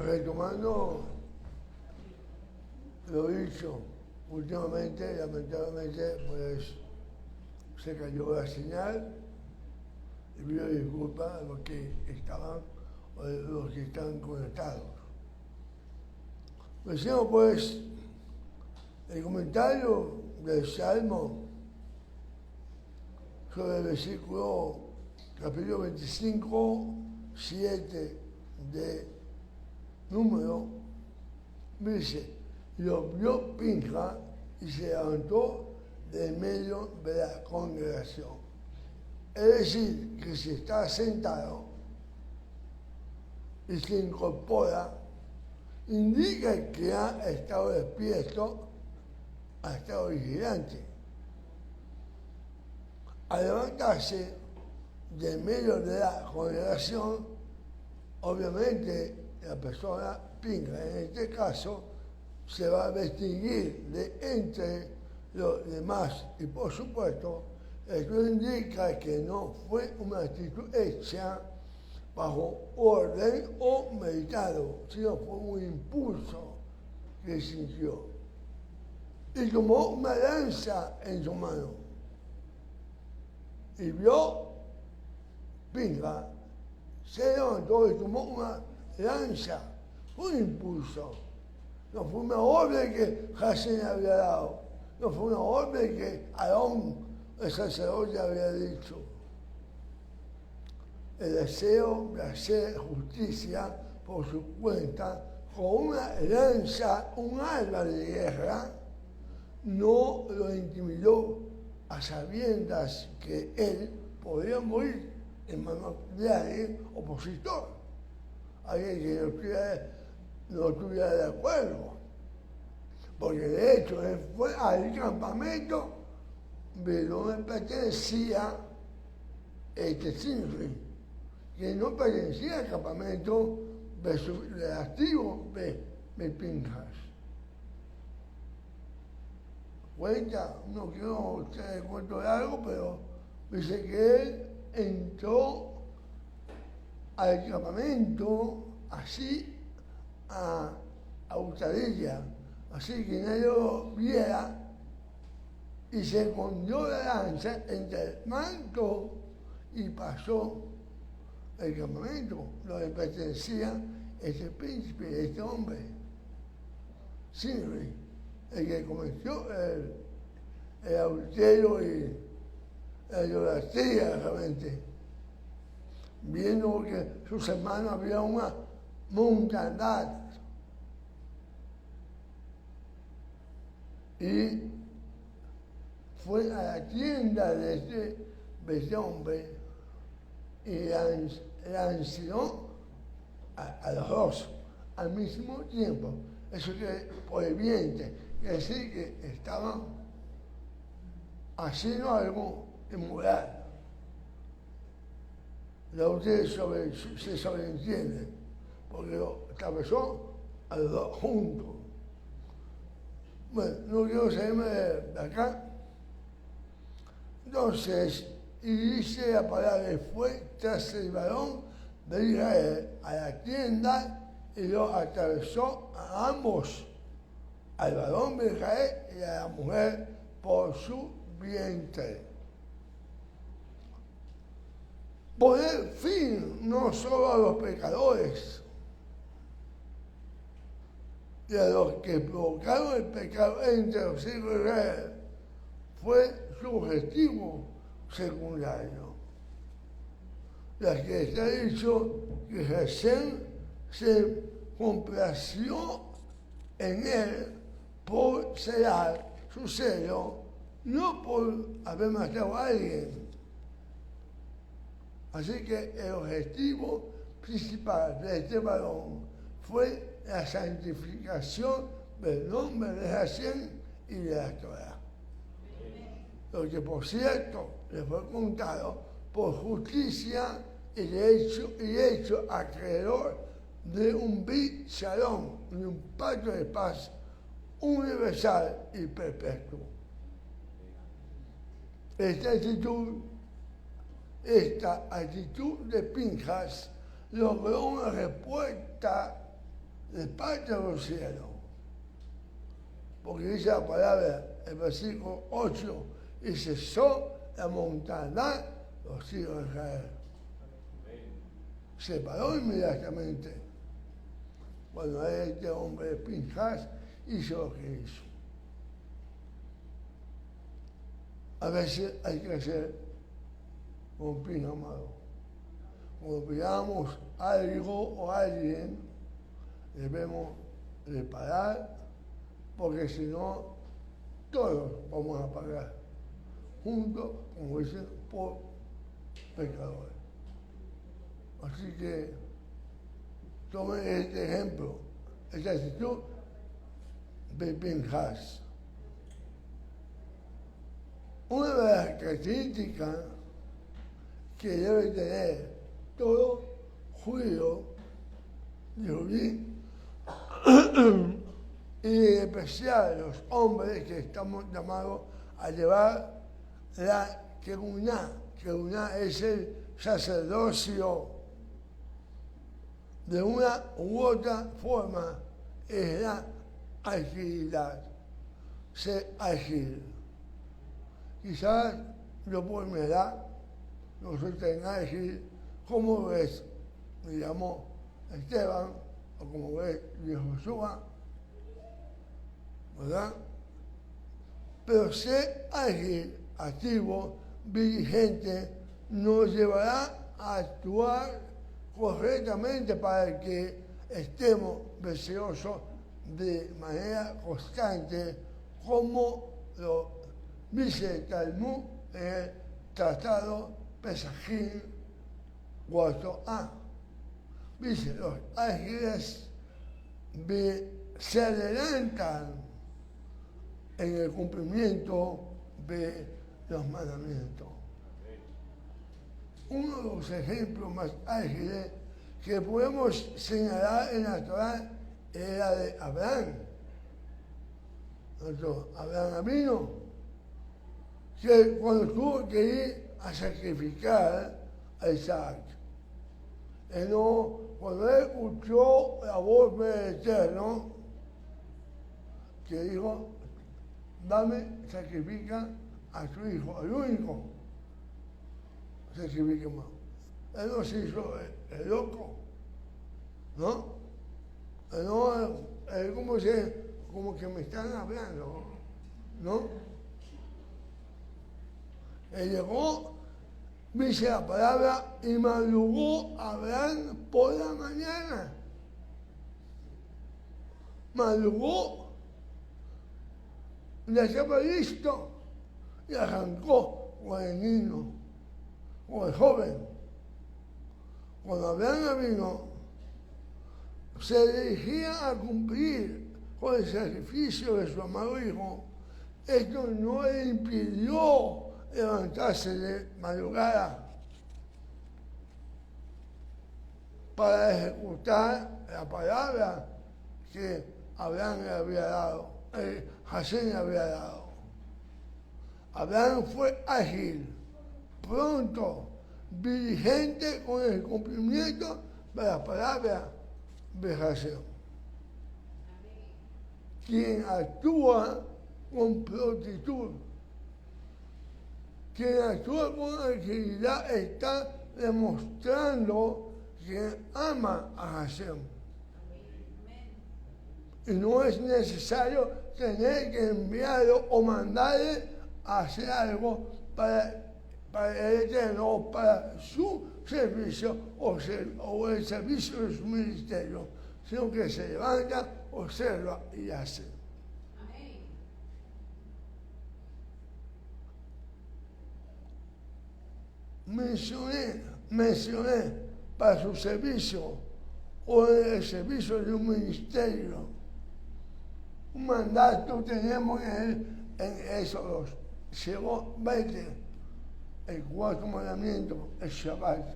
retomando lo dicho, últimamente, lamentablemente, pues se cayó la señal y pido disculpas a los que estaban o a los que están conectados. Decimos pues el comentario del Salmo sobre el versículo capítulo 25, 7 de Número, dice: lo vio Pinjas y se levantó de medio de la congregación. Es decir, que si está sentado y se incorpora, indica que ha estado despierto, ha estado vigilante. Al levantarse de medio de la congregación, obviamente la persona pinga, en este caso, se va a distinguir de entre los demás y por supuesto esto indica que no fue una actitud hecha bajo orden o meditado, sino fue un impulso que sintió y tomó una lanza en su mano y vio pinga, se levantó y tomó una lanza, un impulso. No fue una orden que Hashem había dado, no fue una orden que Aarón, el sacerdote, había dicho. El deseo de hacer justicia por su cuenta con una lanza, un arma de guerra, no lo intimidó a sabiendas que él podría morir en manos de alguien opositor, alguien que no estuviera de acuerdo, porque de hecho él fue al campamento de donde pertenecía Sinri, que no pertenecía al campamento relativo de Pinjas. Cuenta, no quiero que cuento de algo, pero dice que él entró al campamento así a hurtadilla, así que nadie lo viera, y se escondió la lanza entre el manto y pasó el campamento donde pertenecía este príncipe, este hombre, Sinri, el que cometió el adulterio y la idolatría realmente, viendo que sus hermanos había una montaña y fue a la tienda de este hombre y lanzó a los dos al mismo tiempo. Eso que por el vientre, quiere decir que estaban haciendo algo inmoral. La ustedes se sobreentienden, porque lo atravesó a los dos juntos. Bueno, no quiero salirme de acá. Entonces, y dice la palabra, fue tras el varón de Israel a la tienda y lo atravesó a ambos, al varón de Israel y a la mujer por su vientre. Poner fin no solo a los pecadores y a los que provocaron el pecado entre los hijos de Israel, fue su objetivo secundario. La que está dicho que Hashem se complació en él por sellar su sello, no por haber matado a alguien. Así que el objetivo principal de este varón fue la santificación del nombre de Hashem y de la Torah. Lo que por cierto le fue contado por justicia y hecho acreedor de un Brit Shalom, de un pacto de paz universal y perpetuo. Esta actitud de Pinjas logró una respuesta de parte de los cielos. Porque dice la palabra, el versículo 8, y cesó la montaña los hijos de Israel. Se paró inmediatamente cuando este hombre de Pinchas hizo lo que hizo. A veces hay que hacer un pin amado. Cuando pidamos algo o a alguien, debemos reparar, porque si no, todos vamos a pagar juntos, como dicen, por pecadores. Así que tomen este ejemplo, esta actitud de Pinchas. Una de las características que debe tener todo judío, judí, y en especial los hombres que estamos llamados a llevar la keguná. Keguná es el sacerdocio. De una u otra forma es la agilidad, ser ágil. Quizás yo por mi edad no soy tan ágil como ves, me llamo Esteban, o como ves, Josué, ¿verdad? Pero ser ágil, activo, diligente, nos llevará a actuar correctamente para que estemos deseosos de manera constante, como lo dice el Talmud en el Tratado Pesajim 4a. Dice, los ágiles se adelantan en el cumplimiento de los mandamientos. Uno de los ejemplos más ágiles que podemos señalar en la Torá era de Abraham. Nuestro Abraham vino, que cuando tuvo que ir a sacrificar a Isaac, cuando él escuchó la voz del Eterno, que dijo, dame, sacrifica a tu hijo, el único. Sacrifiquemos. Él no se hizo el loco, ¿no? Él como que me están hablando, ¿no? Él llegó, dice la palabra, y madrugó Abraham por la mañana. Madrugó, ya estaba listo y arrancó con el niño, con el joven. Cuando Abraham vino, se dirigía a cumplir con el sacrificio de su amado hijo. Esto no le impidió levantarse de madrugada para ejecutar la palabra que Abraham le había dado, Hashem le había dado. Abraham fue ágil, pronto, diligente con el cumplimiento de la palabra de Hashem. Quien actúa con prontitud, quien actúa con agilidad está demostrando que ama a Hashem. Y no es necesario tener que enviarlo o mandarle a hacer algo para el Eterno o para su servicio o el servicio de su ministerio, sino que se levanta, observa y hace. Mencioné para su servicio o el servicio de un ministerio. Un mandato tenemos en Éxodo, llegó 20, el cuarto mandamiento, el Shabbat.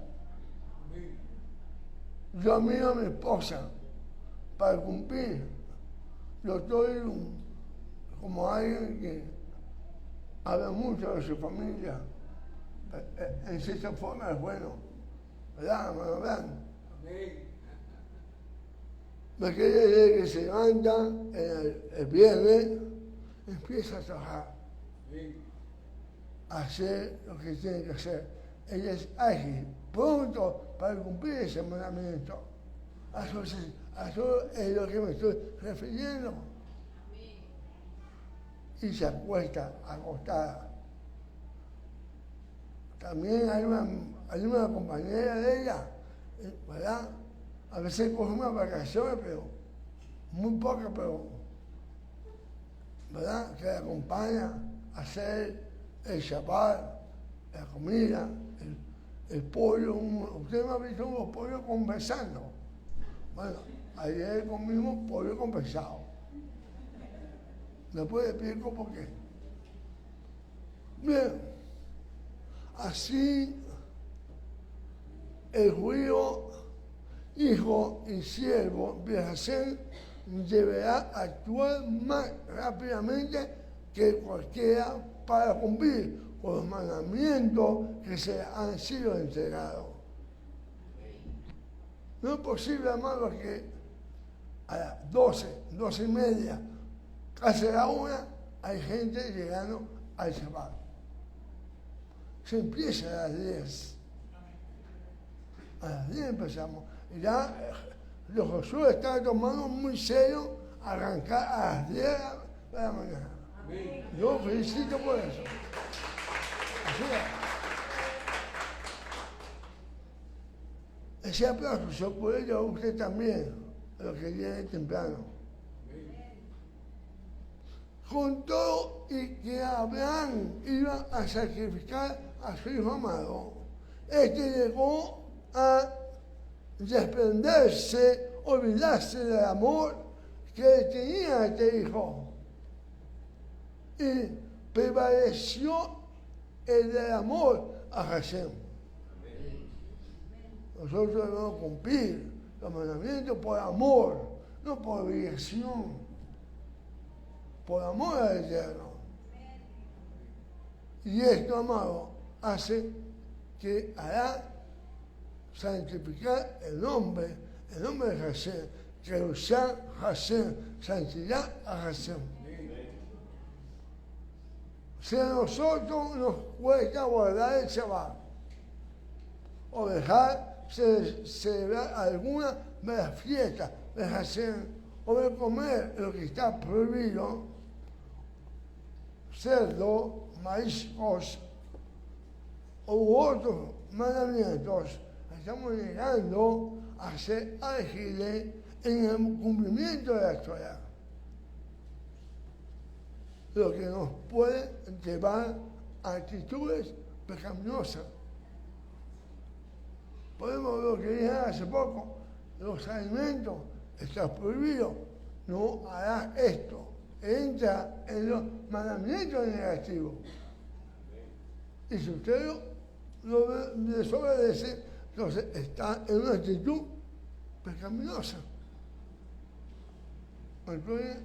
Yo miro a mi esposa para cumplir. Yo estoy como alguien que habla mucho de su familia. En cierta forma es bueno, ¿verdad, hermano? Me quiere decir que se levanta el viernes, empieza a trabajar, a hacer lo que tiene que hacer. Ella es ágil, pronto para cumplir ese mandamiento. A eso es lo que me estoy refiriendo. Y se acuesta acostada. También hay una compañera de ella, ¿verdad? A veces coge unas vacaciones, pero muy pocas, pero, ¿verdad? Que la acompaña a hacer el Shabbat, la comida, el pollo. Usted me ha visto unos pollos conversando. Bueno, ayer comimos pollo conversado. Después explico por qué. Bien, así el judío, hijo y siervo de Hashem, deberá actuar más rápidamente que cualquiera para cumplir con los mandamientos que se han sido entregados. No es posible, hermano, que a las 12:30, casi a la 1, hay gente llegando al Shabbat. Se empieza a las 10. A las 10 empezamos. Y ya los Josué están tomando muy serio arrancar a las 10 de la mañana. Yo felicito por eso. Así es. Ese aplauso se puede llevar usted también, a los que vienen temprano. Con todo y que Abraham iba a sacrificar a su hijo amado, este llegó a desprenderse, olvidarse del amor que tenía a este hijo. Y prevaleció el del amor a Hashem. Nosotros debemos cumplir los mandamientos por amor, no por obligación, por amor al Eterno. Y esto, amado, hace que hará santificar el nombre de Hashem, que usar Hashem, santidad a Hashem. Si a nosotros nos cuesta guardar el Shabbat o dejar celebrar alguna de las fiestas de Hashem o de comer lo que está prohibido, cerdo, mariscos u otros mandamientos, estamos llegando a ser ágiles en el cumplimiento de la Torah, lo que nos puede llevar a actitudes pecaminosas. Podemos ver lo que dije hace poco, los alimentos están prohibidos, no harás esto, entra en los mandamientos negativos. Y si usted lo desobedece, entonces está en una actitud pecaminosa. Entonces,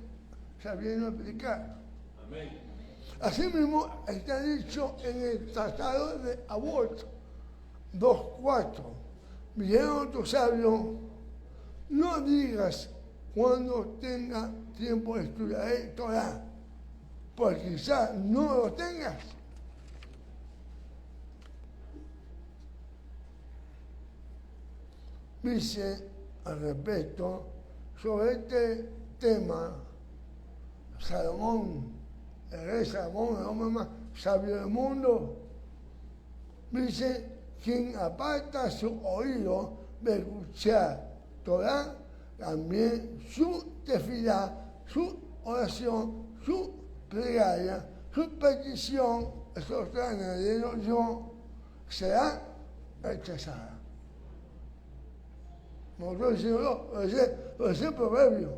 sabiendo aplicar. Amén. Asimismo, está dicho en el Tratado de Avot 2:4. Dijeron tus sabios, no digas cuando tenga tiempo de estudiar Torah, porque quizás no lo tengas. Dice al respecto sobre este tema Salomón, el rey Salomón, el hombre más sabio del mundo, dice: quien aparta su oído de escuchar Torah, también su tefilá, su oración, su plegaria, su petición, eso está añadiendo yo, será rechazada. Nosotros decimos, ese es proverbio.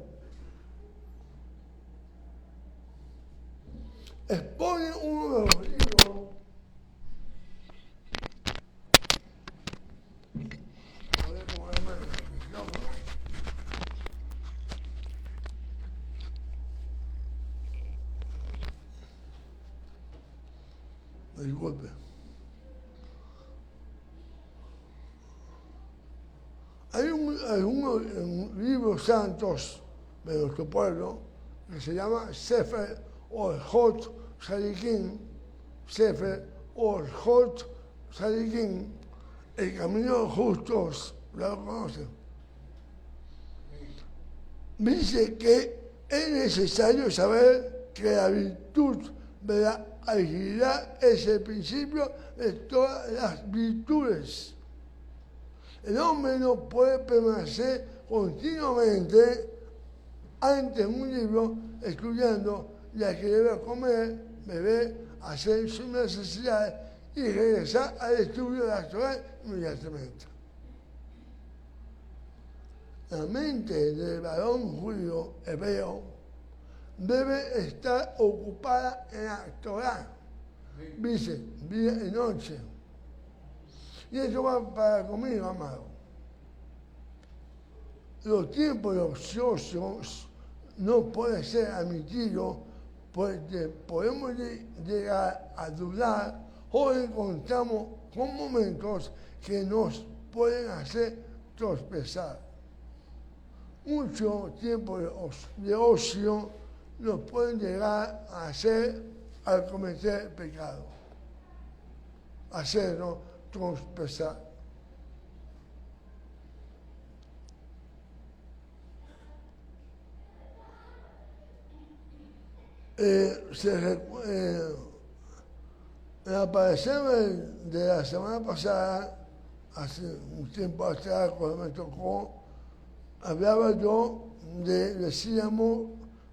Expone uno de los libros. A ver cómo es más. Disculpe. Hay un algunos libros santos de nuestro pueblo, que se llama Sefer Orjot Sadikim, Sefer Orjot Sadikim, el camino de los justos, ¿lo conocen? Dice que es necesario saber que la virtud de la agilidad es el principio de todas las virtudes. El hombre no puede permanecer continuamente ante un libro estudiando, ya que debe comer, beber, hacer sus necesidades y regresar al estudio de la Torá inmediatamente. La mente del varón judío hebreo debe estar ocupada en la Torá, dice, día y noche. Y eso va para conmigo, amado. Los tiempos ociosos no pueden ser admitidos porque podemos llegar a dudar o encontramos con momentos que nos pueden hacer tropezar. Mucho tiempo de ocio nos pueden llegar a hacer al cometer pecado, hacernos tropezar. La parecerme de la semana pasada, hace un tiempo atrás, cuando me tocó, hablaba yo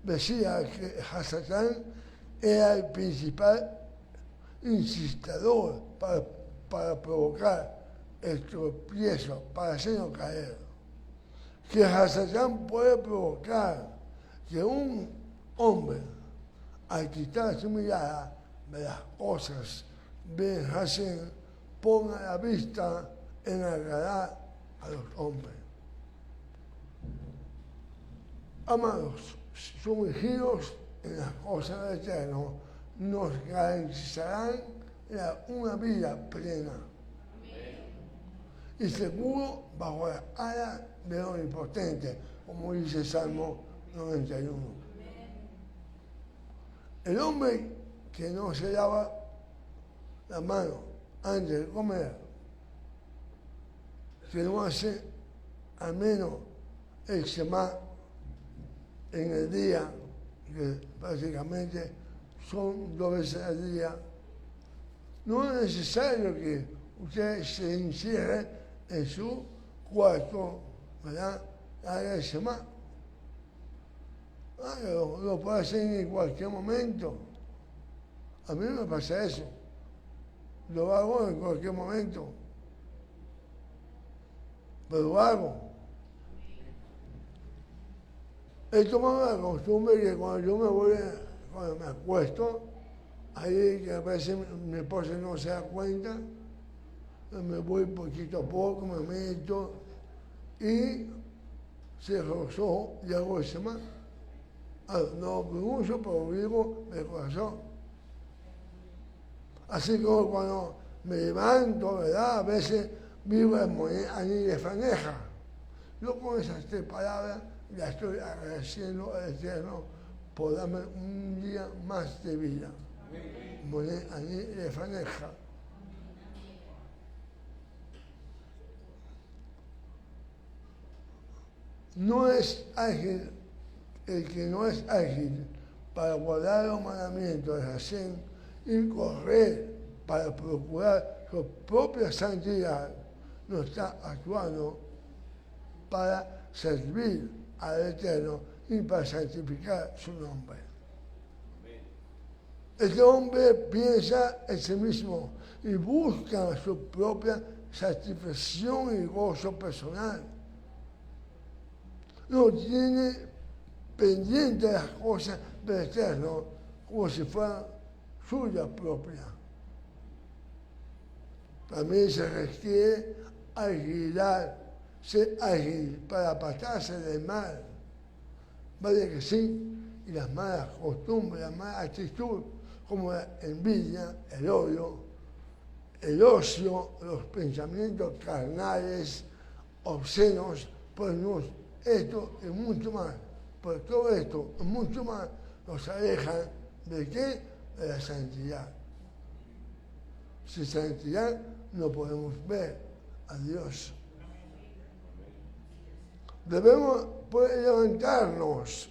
decía que Hasatán era el principal incitador para provocar el tropiezo, para hacernos caer. Que Hasatán puede provocar que un hombre, al quitar su mirada de las cosas de Hashem, ponga la vista en agradar a los hombres. Amados, sumergidos en las cosas del Eterno nos garantizarán una vida plena y seguro bajo la ala del Omnipotente, como dice el Salmo 91. El hombre que no se lava la mano antes de comer, que no hace al menos el Shema en el día, que básicamente son 2 veces al día, no es necesario que usted se encierre en su cuarto, ¿verdad? Haga el Shema. Lo puede hacer en cualquier momento. A mí no me pasa eso. Lo hago en cualquier momento. Pero lo hago. He tomado la costumbre que cuando me acuesto, ahí que a veces mi esposa no se da cuenta, me voy poquito a poco, me meto y cierro los ojos y hago el Shema. No pronuncio, pero vivo de corazón. Así como cuando me levanto, ¿verdad? A veces vivo en Moné Aní de Faneja. Yo con esas 3 palabras ya estoy agradeciendo al Eterno por darme un día más de vida. Moné Aní de Faneja. No es ágil el que no es ágil para guardar los mandamientos de Hashem y correr para procurar su propia santidad, no está actuando para servir al Eterno y para santificar su nombre. Este hombre piensa en sí mismo y busca su propia satisfacción y gozo personal. No tiene pendiente de las cosas del Eterno como si fueran suyas propias. También se requiere agilidad, ser ágil para apartarse del mal. Vale que sí, y las malas costumbres, la mala actitud, como la envidia, el odio, el ocio, los pensamientos carnales, obscenos, pues esto y mucho más, pues todo esto y mucho más nos alejan de qué? De la santidad. Sin santidad no podemos ver a Dios. Debemos poder levantarnos,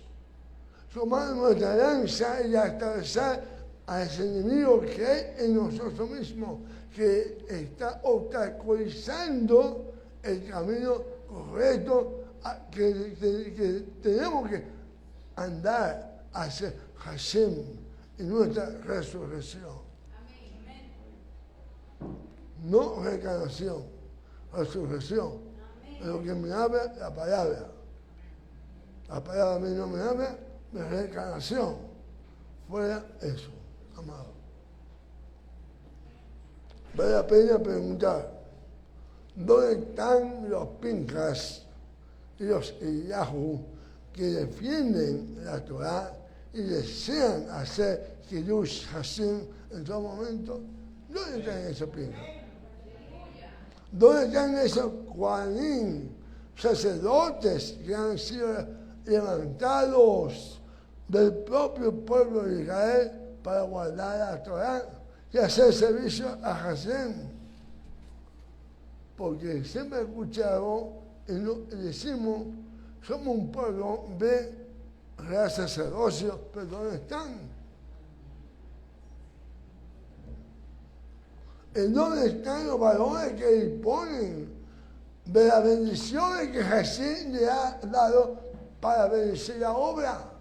tomar nuestra lanza y atravesar a ese enemigo que hay en nosotros mismos, que está obstaculizando el camino correcto que tenemos que andar hacia Hashem en nuestra resurrección. No reencarnación, resurrección. Es lo que me habla la palabra. La palabra a mí no me habla de reencarnación. Fuera eso, amado. Vale la pena preguntar, ¿dónde están los Pinchas y los Eliyahu que defienden la Torah y desean hacer Kiddush Hashem en todo momento? ¿Dónde están esos Pinchas? ¿Dónde están esos Kohanim, sacerdotes que han sido levantados del propio pueblo de Israel para guardar la Torah y hacer servicio a Hashem? Porque siempre escuchamos y decimos, somos un pueblo de real sacerdocio, pero ¿dónde están? ¿En dónde están los varones que disponen de las bendiciones que Hashem le ha dado para bendecir la obra?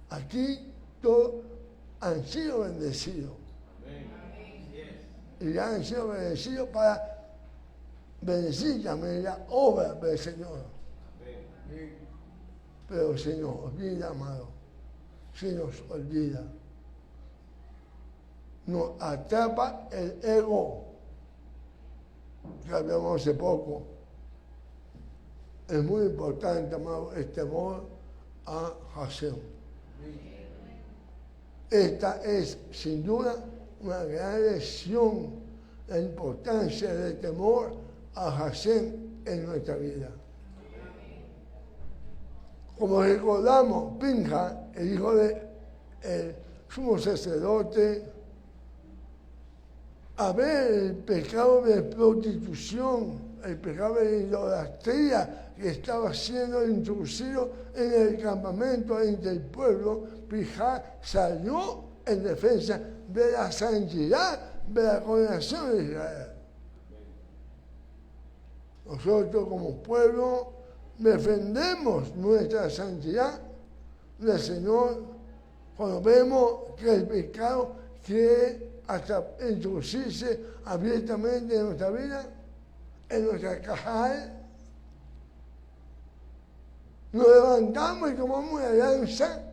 Aquí todos han sido bendecidos. Y han sido bendecidos para bendecir también la obra del Señor. Pero se nos olvida, amado. Se nos olvida. Nos atrapa el ego, que hablamos hace poco. Es muy importante, amado, el temor a Hashem. Esta es, sin duda, una gran lección, la importancia del temor a Hashem en nuestra vida. Como recordamos, Pinchas, el hijo del sumo sacerdote, a ver el pecado de prostitución, el pecado de idolatría que estaba siendo introducido en el campamento entre el pueblo, Pinchas salió en defensa de la santidad de la congregación de Israel. Nosotros como pueblo defendemos nuestra santidad del Señor cuando vemos que el pecado quiere hasta introducirse abiertamente en nuestra vida, en nuestra cajal. Nos levantamos y tomamos una lanza.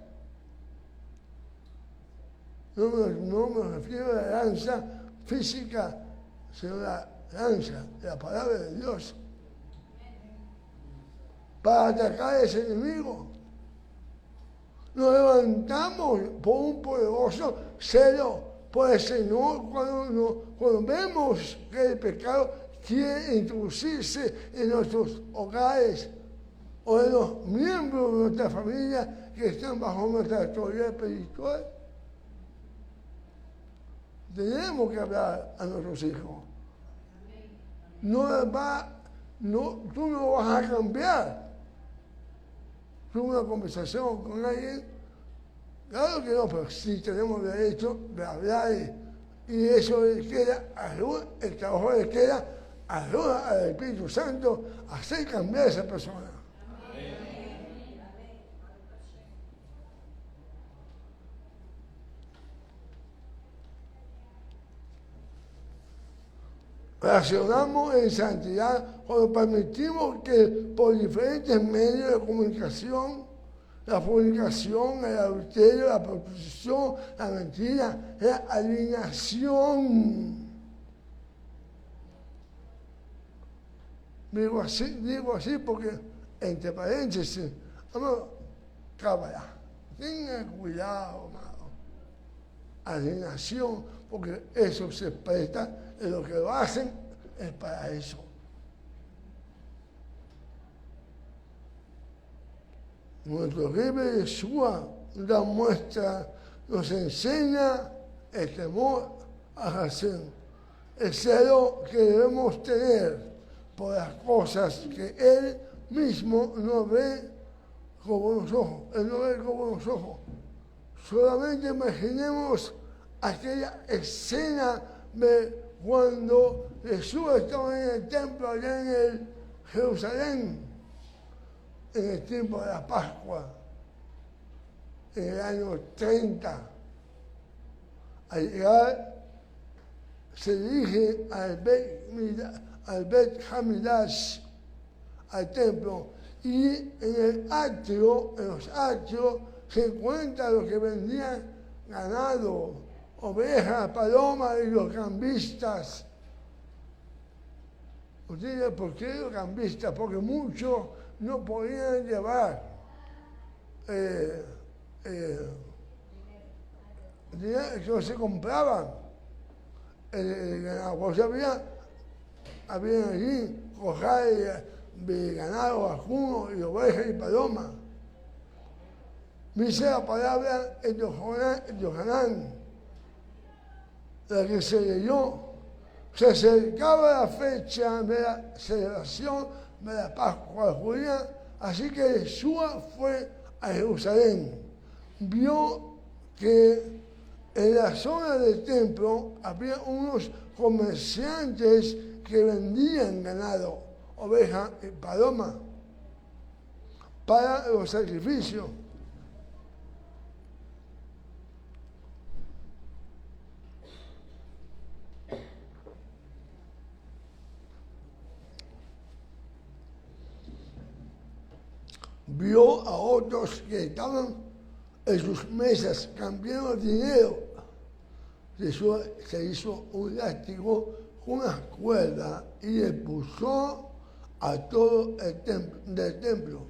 No me refiero a la lanza física, sino a la lanza, la palabra de Dios, para atacar a ese enemigo. Nos levantamos por un poderoso celo por el Señor cuando vemos que el pecado quiere introducirse en nuestros hogares o en los miembros de nuestra familia que están bajo nuestra autoridad espiritual. Tenemos que hablar a nuestros hijos. Tú no vas a cambiar. Tuve una conversación con alguien, claro que no, pero sí tenemos derecho de hablar y eso le queda ayuda, el trabajo le queda ayuda al Espíritu Santo a hacer cambiar a esa persona. Reaccionamos en santidad cuando permitimos que por diferentes medios de comunicación, la fornicación, el adulterio, la prostitución, la mentira, la alienación. Digo así porque, entre paréntesis, vamos, cábala, tenga cuidado, amado. Alienación, porque eso se presta, y lo que lo hacen es para eso, Nuestro libre Yeshua da muestra, nos enseña el temor a Hashem, el celo que debemos tener por las cosas que Él mismo no ve con buenos ojos. Él no ve con buenos ojos. Solamente imaginemos aquella escena de cuando Jesús estaba en el templo allá en el Jerusalén, en el tiempo de la Pascua, en el año 30. Al llegar, se dirige al Bet Hamidash, al templo, y en los atrios, se encuentra los que vendían ganado, ovejas, palomas y los cambistas. Usted dice, ¿por qué los cambistas? Porque muchos no podían llevar dinero que se compraban el ganado. Pues había allí cojales de ganado vacuno y ovejas y palomas. Dice la palabra en Yohanan, la que se leyó. Se acercaba la fecha de la celebración de la Pascua judía, así que Jesús fue a Jerusalén. Vio que en la zona del templo había unos comerciantes que vendían ganado, ovejas y palomas para los sacrificios. Vio a otros que estaban en sus mesas cambiando dinero. Jesús se hizo un látigo con una cuerda y le puso a todo el templo.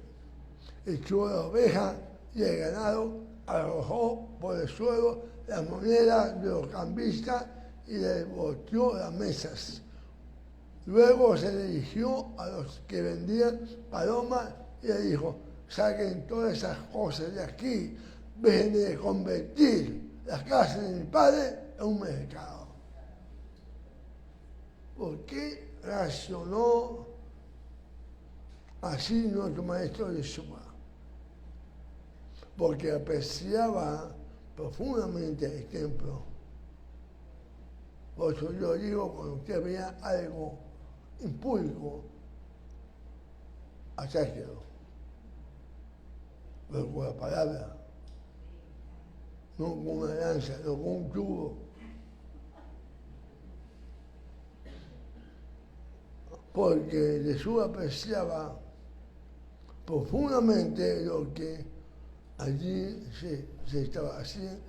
Echó la oveja y el ganado, arrojó por el suelo las monedas de los cambistas y le volteó las mesas. Luego se dirigió a los que vendían palomas y le dijo: saquen todas esas cosas de aquí, dejen de convertir las casas de mi padre en un mercado. ¿Por qué racionó así nuestro maestro Yeshua? Porque apreciaba profundamente el templo. Por eso yo digo, cuando usted vea algo impúdico, acháquelo. Pero con la palabra, no con una lanza, no con un tubo. Porque Jesús apreciaba profundamente lo que allí se estaba haciendo,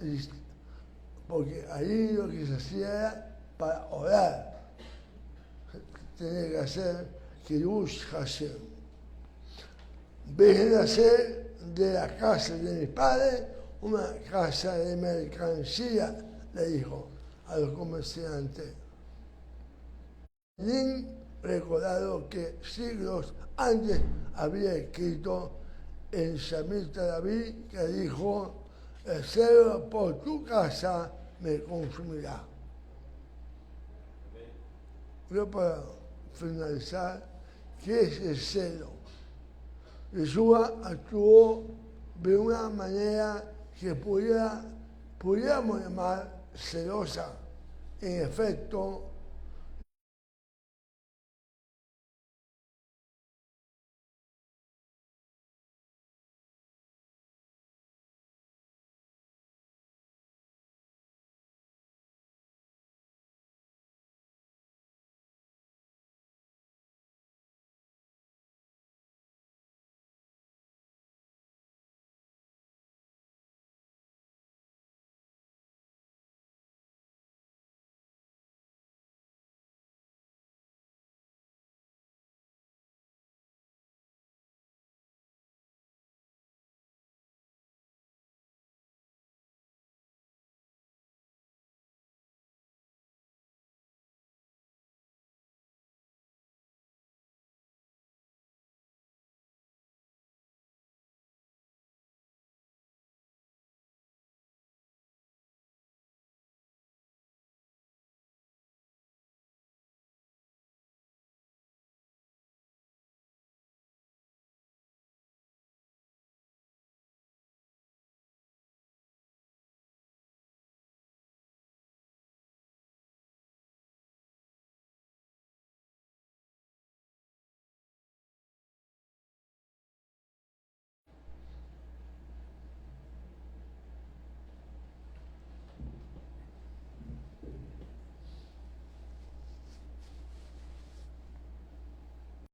porque allí lo que se hacía era para orar. Tenía que hacer Kiddush Hashem. Dejen de hacer de la casa de mi padre una casa de mercancía, le dijo a los comerciantes. Sin recordado que siglos antes había escrito el samita David, que dijo: el celo por tu casa me consumirá. Yo, para finalizar, ¿qué es el celo? Jesús actuó de una manera que pudiéramos llamar celosa. En efecto,